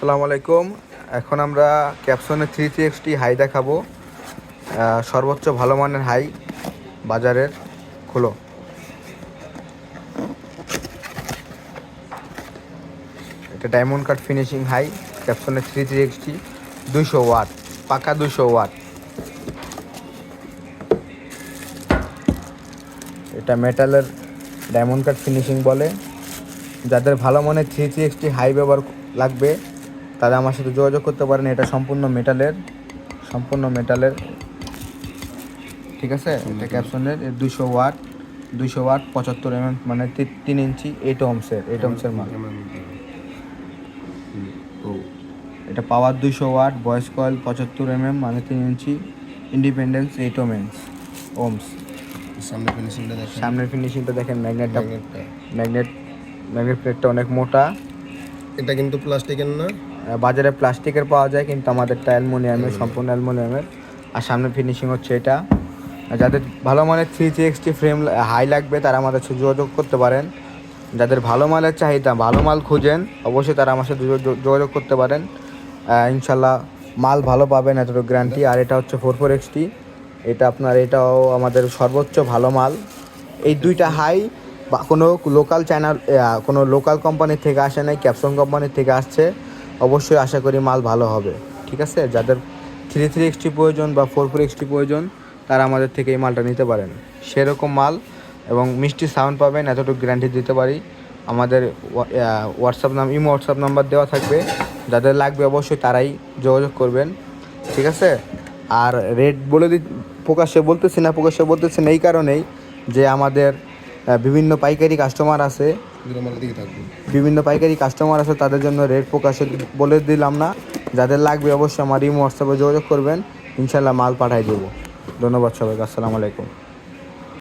আসসালামু আলাইকুম। এখন আমরা ক্যাপসনের 360 হাই দেখাবো, সর্বোচ্চ ভালো মানের হাই বাজারের। খোলো। এটা ডায়মন্ড কাট ফিনিশিং হাই ক্যাপসনের 360, 200 ওয়াট, পাকা 200 ওয়াট। এটা মেটালের ডায়মন্ড কাট ফিনিশিং বলে। যাদের ভালো মানের 360 হাই ব্যবহার লাগবে তারা আমার সাথে যোগাযোগ করতে পারেন। এটা সম্পূর্ণ মেটালের ঠিক আছে। এটা ক্যাপসনের 200 ওয়াট 75 mm, মানে 3 ইঞ্চি 8 ohms-এর মাল। এটা পাওয়ার 200 ওয়াট, ভয়েস কয়েল 75 mm, মানে 3 ইঞ্চি, ইন্ডিপেন্ডেন্স 8 ohms। সামনের ফিনিশিংটা দেখেন। ম্যাগনেট প্লেটটা অনেক মোটা। এটা কিন্তু প্লাস্টিকের না, বাজারে প্লাস্টিকের পাওয়া যায়, কিন্তু আমাদেরটা অ্যালুমিনিয়ামের, সম্পূর্ণ অ্যালুমিনিয়ামের। আর সামনের ফিনিশিং হচ্ছে এটা। যাদের ভালো মানের 360 ফ্রেম হাই লাগবে তারা আমাদের সাথে যোগাযোগ করতে পারেন। যাদের ভালো মালের চাহিদা, ভালো মাল খুঁজেন, অবশ্যই তারা আমার সাথে যোগাযোগ করতে পারেন। ইনশাল্লাহ মাল ভালো পাবেন, এতটুকু গ্যারান্টি। আর এটা হচ্ছে 44XT। এটাও আমাদের সর্বোচ্চ ভালো মাল। এই দুইটা হাই বা কোনো লোকাল কোম্পানির থেকে আসে নাই, ক্যাপসন কোম্পানির থেকে আসছে। অবশ্যই আশা করি মাল ভালো হবে, ঠিক আছে। যাদের 33XT প্রয়োজন বা 44XT প্রয়োজন তারা আমাদের থেকে এই মালটা নিতে পারেন। সেরকম মাল এবং মিষ্টি সাউন্ড পাবেন, এতটুকু গ্যারান্টি দিতে পারি। আমাদের হোয়াটসঅ্যাপ নাম্বার দেওয়া থাকবে। যাদের লাগবে অবশ্যই তারাই যোগাযোগ করবেন, ঠিক আছে। আর রেট প্রকাশ্যে বলতেছি না এই কারণেই যে আমাদের বিভিন্ন পাইকারি কাস্টমার আছে, তাদের জন্য রেট প্রকাশ্যে বলে দিলাম না। যাদের লাগবে অবশ্যই আমার হোয়াটসঅ্যাপে যোগাযোগ করবেন, ইনশাল্লাহ মাল পাঠাই দেবো। ধন্যবাদ সবাইকে। আসসালামু আলাইকুম।